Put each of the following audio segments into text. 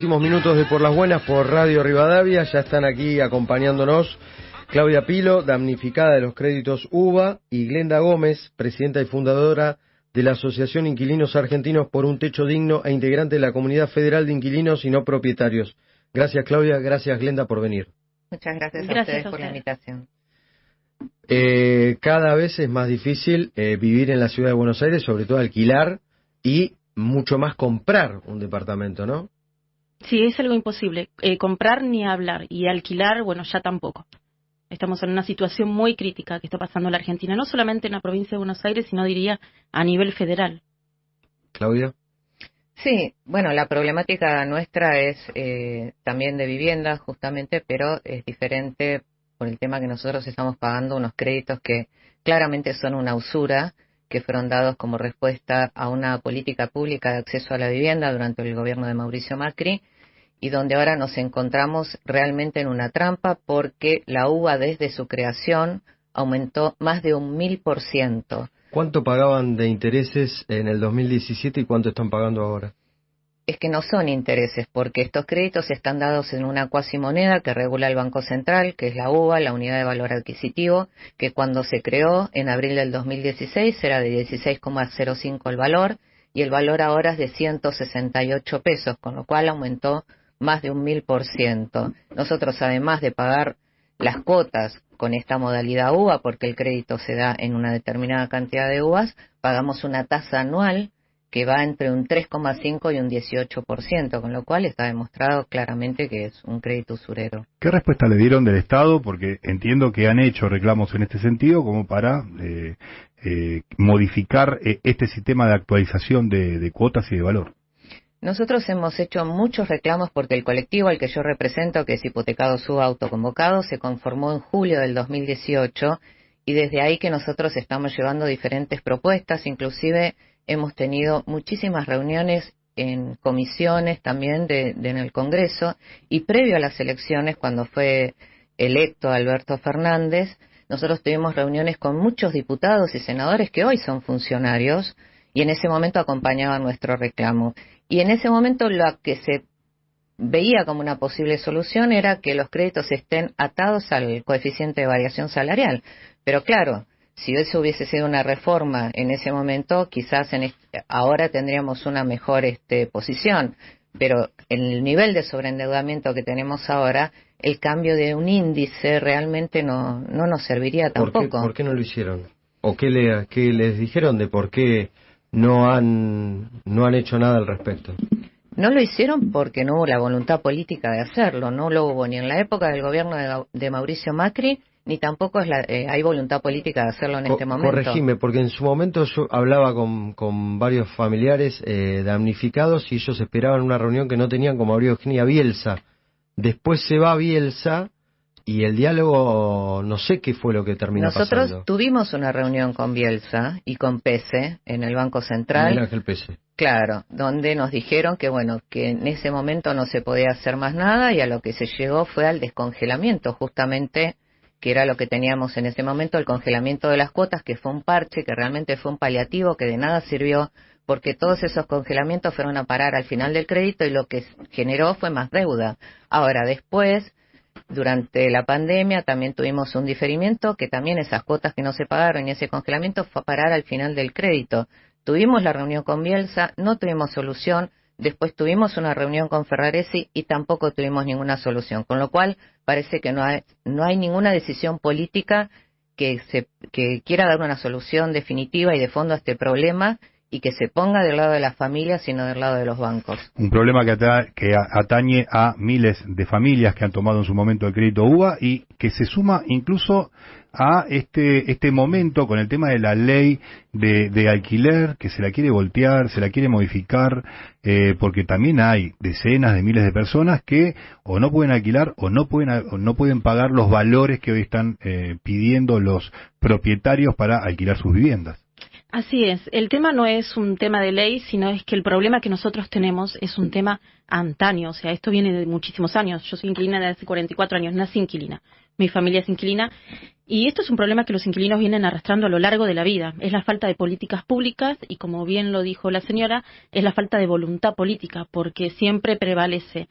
Últimos minutos de Por las Buenas por Radio Rivadavia. Ya están aquí acompañándonos Claudia Pilo, damnificada de los créditos UBA, y Glenda Gómez, presidenta y fundadora de la Asociación Inquilinos Argentinos por un Techo Digno e integrante de la Comunidad Federal de Inquilinos y No Propietarios. Gracias, Claudia. Gracias, Glenda, por venir. Muchas gracias a ustedes por la invitación. Cada vez es más difícil vivir en la ciudad de Buenos Aires, sobre todo alquilar, y mucho más comprar un departamento, ¿no? Sí, es algo imposible. Comprar ni hablar, y alquilar, bueno, ya tampoco. Estamos en una situación muy crítica que está pasando en la Argentina, no solamente en la provincia de Buenos Aires, sino diría a nivel federal. Claudia. Sí, bueno, la problemática nuestra es también de vivienda, justamente, pero es diferente por el tema que nosotros estamos pagando unos créditos que claramente son una usura, que fueron dados como respuesta a una política pública de acceso a la vivienda durante el gobierno de Mauricio Macri, y donde ahora nos encontramos realmente en una trampa porque la UBA desde su creación aumentó más de 1000%. ¿Cuánto pagaban de intereses en el 2017 y cuánto están pagando ahora? Es que no son intereses, porque estos créditos están dados en una cuasimoneda que regula el Banco Central, que es la UBA, la Unidad de Valor Adquisitivo, que cuando se creó en abril del 2016 era de 16,05 el valor, y el valor ahora es de 168 pesos, con lo cual aumentó más de 1000%. Nosotros, además de pagar las cuotas con esta modalidad UBA, porque el crédito se da en una determinada cantidad de UBAs, pagamos una tasa anual que va entre un 3,5 y un 18%, con lo cual está demostrado claramente que es un crédito usurero. ¿Qué respuesta le dieron del Estado? Porque entiendo que han hecho reclamos en este sentido como para modificar este sistema de actualización de cuotas y de valor. Nosotros hemos hecho muchos reclamos porque el colectivo al que yo represento, que es Hipotecados UBA Autoconvocados, se conformó en julio del 2018, y desde ahí que nosotros estamos llevando diferentes propuestas, inclusive hemos tenido muchísimas reuniones en comisiones también en el Congreso, y previo a las elecciones, cuando fue electo Alberto Fernández, nosotros tuvimos reuniones con muchos diputados y senadores que hoy son funcionarios, y en ese momento acompañaban nuestro reclamo. Y en ese momento lo que se veía como una posible solución era que los créditos estén atados al coeficiente de variación salarial. Pero claro, si eso hubiese sido una reforma en ese momento, quizás ahora tendríamos una mejor posición. Pero en el nivel de sobreendeudamiento que tenemos ahora, el cambio de un índice realmente no nos serviría tampoco. ¿Por qué no lo hicieron? ¿O qué les dijeron de por qué no han hecho nada al respecto? No lo hicieron porque no hubo la voluntad política de hacerlo. No lo hubo ni en la época del gobierno de Mauricio Macri, ni tampoco hay voluntad política de hacerlo en este momento. Corregime, porque en su momento yo hablaba con varios familiares damnificados y ellos esperaban una reunión que no tenían con María Eugenia Bielsa. Después se va Bielsa y el diálogo, no sé qué fue lo que terminó pasando. Nosotros tuvimos una reunión con Bielsa y con Pese en el Banco Central. Miguel Ángel Pese. Claro, donde nos dijeron que que en ese momento no se podía hacer más nada, y a lo que se llegó fue al descongelamiento, justamente, que era lo que teníamos en ese momento, el congelamiento de las cuotas, que fue un parche, que realmente fue un paliativo, que de nada sirvió, porque todos esos congelamientos fueron a parar al final del crédito y lo que generó fue más deuda. Ahora, después, durante la pandemia, también tuvimos un diferimiento, que también esas cuotas que no se pagaron y ese congelamiento fue a parar al final del crédito. Tuvimos la reunión con Bielsa, no tuvimos solución. Después tuvimos una reunión con Ferraresi y tampoco tuvimos ninguna solución, con lo cual parece que no hay ninguna decisión política que quiera dar una solución definitiva y de fondo a este problema, y que se ponga del lado de las familias, sino del lado de los bancos. Un problema que atañe a miles de familias que han tomado en su momento el crédito UBA, y que se suma incluso a este momento con el tema de la ley de alquiler, que se la quiere voltear, se la quiere modificar, porque también hay decenas de miles de personas que o no pueden alquilar o no pueden pagar los valores que hoy están pidiendo los propietarios para alquilar sus viviendas. Así es. El tema no es un tema de ley, sino es que el problema que nosotros tenemos es un tema antaño. O sea, esto viene de muchísimos años. Yo soy inquilina desde hace 44 años, nací inquilina. Mi familia es inquilina. Y esto es un problema que los inquilinos vienen arrastrando a lo largo de la vida. Es la falta de políticas públicas y, como bien lo dijo la señora, es la falta de voluntad política, porque siempre prevalece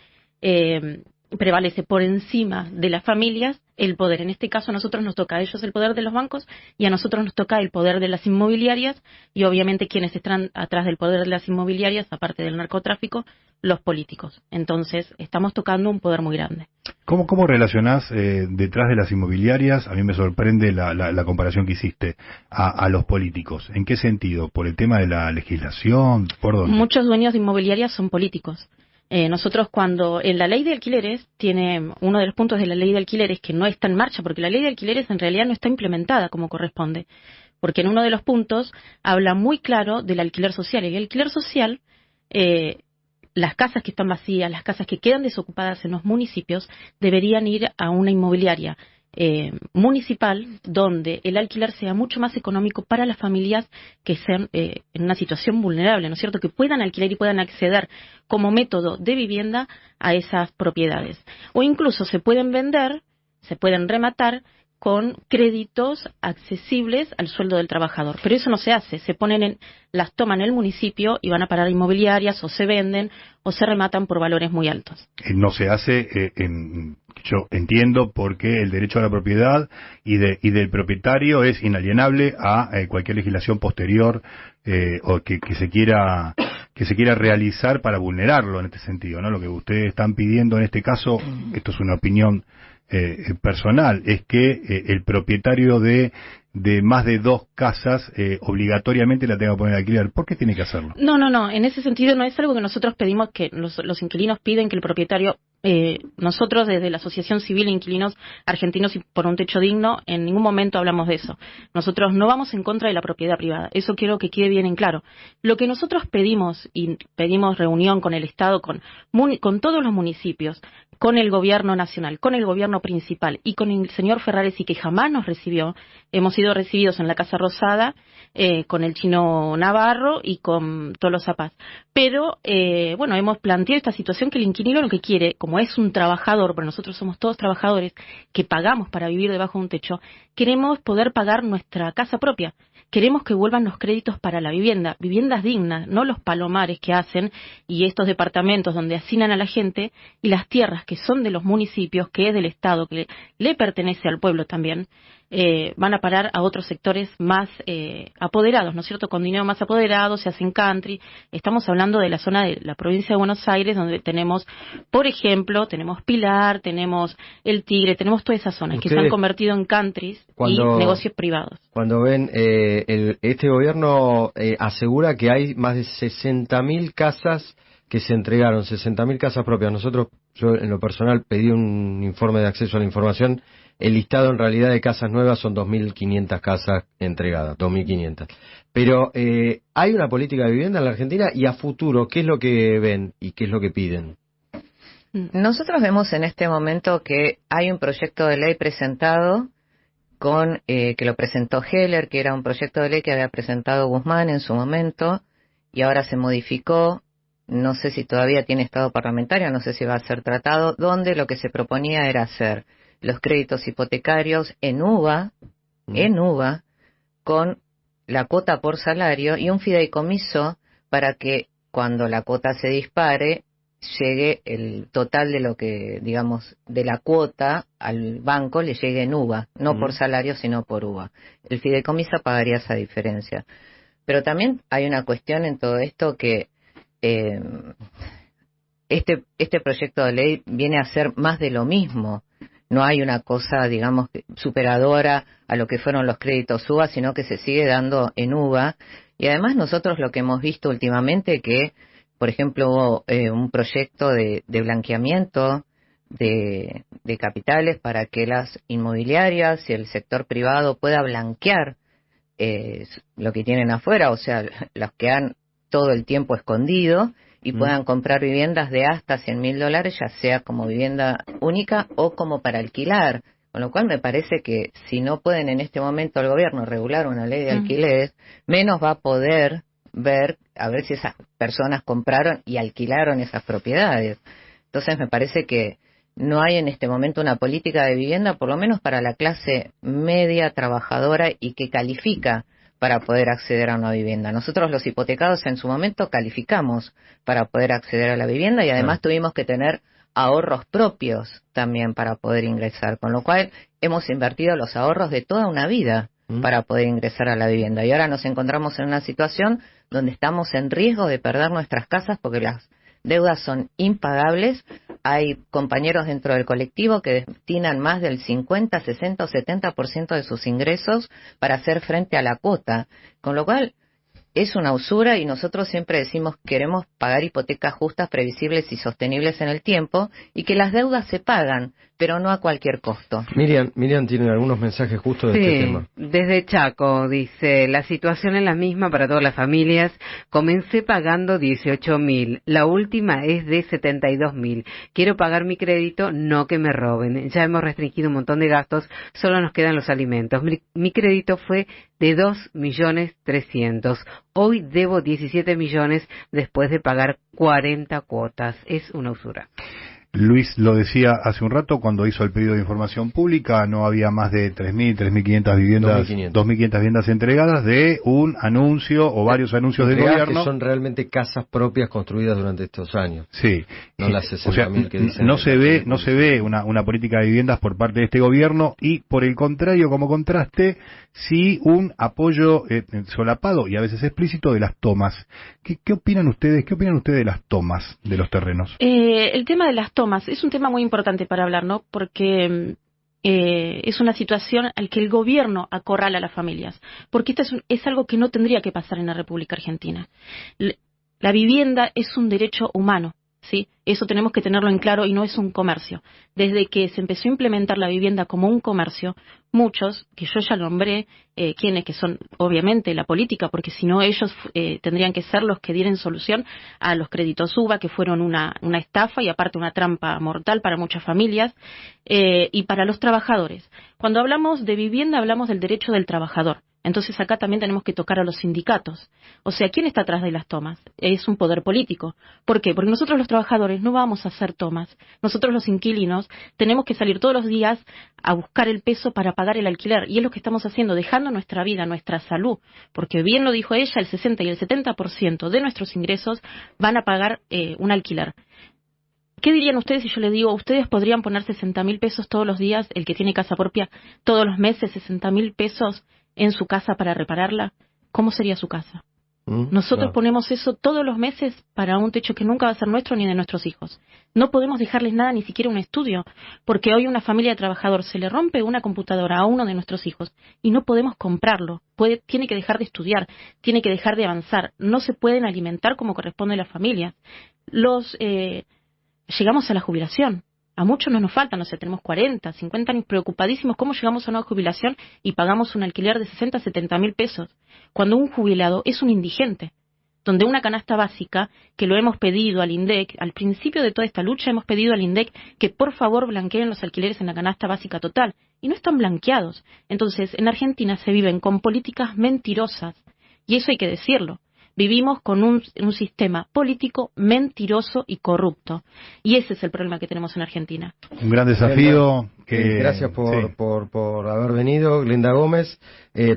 por encima de las familias el poder. En este caso a nosotros nos toca a ellos el poder de los bancos y a nosotros nos toca el poder de las inmobiliarias y obviamente quienes están atrás del poder de las inmobiliarias, aparte del narcotráfico, los políticos. Entonces estamos tocando un poder muy grande. ¿Cómo relacionás detrás de las inmobiliarias? A mí me sorprende la comparación que hiciste a los políticos. ¿En qué sentido? ¿Por el tema de la legislación? ¿Por dónde? Muchos dueños de inmobiliarias son políticos. Nosotros cuando en la ley de alquileres tiene uno de los puntos de la ley de alquileres que no está en marcha, porque la ley de alquileres en realidad no está implementada como corresponde, porque en uno de los puntos habla muy claro del alquiler social. Y el alquiler social, las casas que están vacías, las casas que quedan desocupadas en los municipios, deberían ir a una inmobiliaria municipal donde el alquiler sea mucho más económico para las familias que sean en una situación vulnerable, ¿no es cierto? Que puedan alquilar y puedan acceder como método de vivienda a esas propiedades. O incluso se pueden vender, se pueden rematar con créditos accesibles al sueldo del trabajador. Pero eso no se hace, las toman el municipio y van a parar inmobiliarias o se venden o se rematan por valores muy altos. No se hace, yo entiendo, porque el derecho a la propiedad y del propietario es inalienable a cualquier legislación posterior o que se quiera realizar para vulnerarlo en este sentido, ¿no? Lo que ustedes están pidiendo en este caso, esto es una opinión personal, es que el propietario de más de 2 casas obligatoriamente la tenga que poner a alquiler. ¿Por qué tiene que hacerlo? No, en ese sentido no es algo que nosotros pedimos, que los inquilinos piden que el propietario, nosotros desde la Asociación Civil de Inquilinos Argentinos y por un Techo Digno, en ningún momento hablamos de eso. Nosotros no vamos en contra de la propiedad privada, eso quiero que quede bien en claro. Lo que nosotros pedimos, y pedimos reunión con el Estado, con todos los municipios, con el gobierno nacional, con el gobierno principal y con el señor Ferraresi, que jamás nos recibió. Hemos sido recibidos en la Casa Rosada con el chino Navarro y con Tolo Zapaz. Pero, hemos planteado esta situación que el inquilino lo que quiere, como es un trabajador, porque nosotros somos todos trabajadores que pagamos para vivir debajo de un techo, queremos poder pagar nuestra casa propia. Queremos que vuelvan los créditos para la vivienda, viviendas dignas, no los palomares que hacen y estos departamentos donde hacinan a la gente y las tierras que son de los municipios, que es del Estado, que le pertenece al pueblo también, van a parar a otros sectores más apoderados, ¿no es cierto? Con dinero más apoderado, se hacen country. Estamos hablando de la zona de la provincia de Buenos Aires, donde tenemos, por ejemplo, tenemos Pilar, tenemos El Tigre, tenemos todas esas zonas que se han convertido en countries y negocios privados. Cuando ven, este gobierno asegura que hay más de 60.000 casas que se entregaron, 60.000 casas propias. Yo en lo personal pedí un informe de acceso a la información. El listado en realidad de casas nuevas son 2.500 casas entregadas, 2.500. Pero hay una política de vivienda en la Argentina, y a futuro, ¿qué es lo que ven y qué es lo que piden? Nosotros vemos en este momento que hay un proyecto de ley presentado que lo presentó Heller, que era un proyecto de ley que había presentado Guzmán en su momento y ahora se modificó. No sé si todavía tiene estado parlamentario, no sé si va a ser tratado, donde lo que se proponía era hacer los créditos hipotecarios en UVA, con la cuota por salario y un fideicomiso para que cuando la cuota se dispare llegue el total de lo que, digamos, de la cuota al banco le llegue en UVA, no por salario sino por UVA. El fideicomiso pagaría esa diferencia. Pero también hay una cuestión en todo esto que este proyecto de ley viene a ser más de lo mismo. No hay una cosa, digamos, superadora a lo que fueron los créditos UVA, sino que se sigue dando en UVA. Y además nosotros lo que hemos visto últimamente que, por ejemplo, hubo un proyecto de blanqueamiento de capitales para que las inmobiliarias y el sector privado pueda blanquear lo que tienen afuera, o sea, los que han todo el tiempo escondido, y puedan comprar viviendas de hasta $100.000, ya sea como vivienda única o como para alquilar, Con lo cual me parece que si no pueden en este momento el gobierno regular una ley de alquileres, menos va a poder ver a ver si esas personas compraron y alquilaron esas propiedades. Entonces me parece que no hay en este momento una política de vivienda, por lo menos para la clase media trabajadora y que califica para poder acceder a una vivienda. Nosotros los hipotecados en su momento calificamos para poder acceder a la vivienda y además tuvimos que tener ahorros propios también para poder ingresar, con lo cual hemos invertido los ahorros de toda una vida para poder ingresar a la vivienda. Y ahora nos encontramos en una situación donde estamos en riesgo de perder nuestras casas porque las deudas son impagables. Hay compañeros dentro del colectivo que destinan más del 50, 60 o 70% de sus ingresos para hacer frente a la cuota, con lo cual es una usura y nosotros siempre decimos que queremos pagar hipotecas justas, previsibles y sostenibles en el tiempo y que las deudas se pagan, pero no a cualquier costo. Miriam tiene algunos mensajes justo de este tema. Desde Chaco dice, la situación es la misma para todas las familias. Comencé pagando 18.000, la última es de 72.000. Quiero pagar mi crédito, no que me roben. Ya hemos restringido un montón de gastos, solo nos quedan los alimentos. Mi crédito fue de 2.300.000. Hoy debo 17 millones después de pagar 40 cuotas. Es una usura. Luis lo decía hace un rato, cuando hizo el pedido de información pública, no había más de 3.500 viviendas, 2.500 viviendas entregadas de un anuncio o varios anuncios del gobierno. Que son realmente casas propias construidas durante estos años. Sí. No las 60.000 que dicen. No se ve una política de viviendas por parte de este gobierno y, por el contrario, como contraste, sí un apoyo solapado y a veces explícito de las tomas. ¿Qué opinan ustedes? ¿Qué opinan ustedes de las tomas de los terrenos? El tema de las tomas es un tema muy importante para hablar, ¿no? Porque es una situación al que el gobierno acorrala a las familias, porque esto es algo que no tendría que pasar en la República Argentina. La vivienda es un derecho humano, ¿sí? Eso tenemos que tenerlo en claro y no es un comercio. Desde que se empezó a implementar la vivienda como un comercio, muchos, que yo ya nombré, quienes que son obviamente la política, porque si no ellos tendrían que ser los que dieran solución a los créditos UBA, que fueron una estafa y aparte una trampa mortal para muchas familias y para los trabajadores. Cuando hablamos de vivienda hablamos del derecho del trabajador. Entonces acá también tenemos que tocar a los sindicatos. O sea, ¿quién está atrás de las tomas? Es un poder político. ¿Por qué? Porque nosotros los trabajadores no vamos a hacer tomas. Nosotros los inquilinos tenemos que salir todos los días a buscar el peso para pagar el alquiler. Y es lo que estamos haciendo, dejando nuestra vida, nuestra salud. Porque bien lo dijo ella, el 60 y el 70% de nuestros ingresos van a pagar un alquiler. ¿Qué dirían ustedes si yo les digo, ustedes podrían poner 60.000 pesos todos los días, el que tiene casa propia, todos los meses 60.000 pesos en su casa para repararla? ¿Cómo sería su casa? Nosotros ponemos eso todos los meses para un techo que nunca va a ser nuestro ni de nuestros hijos. No podemos dejarles nada, ni siquiera un estudio, porque hoy una familia de trabajador se le rompe una computadora a uno de nuestros hijos y no podemos comprarlo. Tiene que dejar de estudiar, tiene que dejar de avanzar. No se pueden alimentar como corresponde a las familias. Llegamos a la jubilación. A muchos no nos faltan, no sé, tenemos 40, 50 años preocupadísimos cómo llegamos a una jubilación y pagamos un alquiler de 60, 70.000 pesos, cuando un jubilado es un indigente, donde una canasta básica, que lo hemos pedido al INDEC, al principio de toda esta lucha hemos pedido al INDEC que por favor blanqueen los alquileres en la canasta básica total, y no están blanqueados. Entonces, en Argentina se viven con políticas mentirosas, y eso hay que decirlo. Vivimos con un sistema político mentiroso y corrupto. Y ese es el problema que tenemos en Argentina. Un gran desafío. Gracias por haber venido, Glenda Gómez,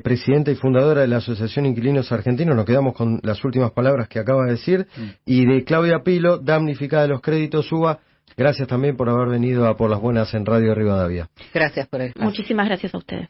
presidenta y fundadora de la Asociación Inquilinos Argentinos. Nos quedamos con las últimas palabras que acaba de decir. Y de Claudia Pilo, damnificada de los créditos UBA. Gracias también por haber venido a Por las Buenas en Radio Rivadavia. Gracias por el espacio. Muchísimas gracias a ustedes.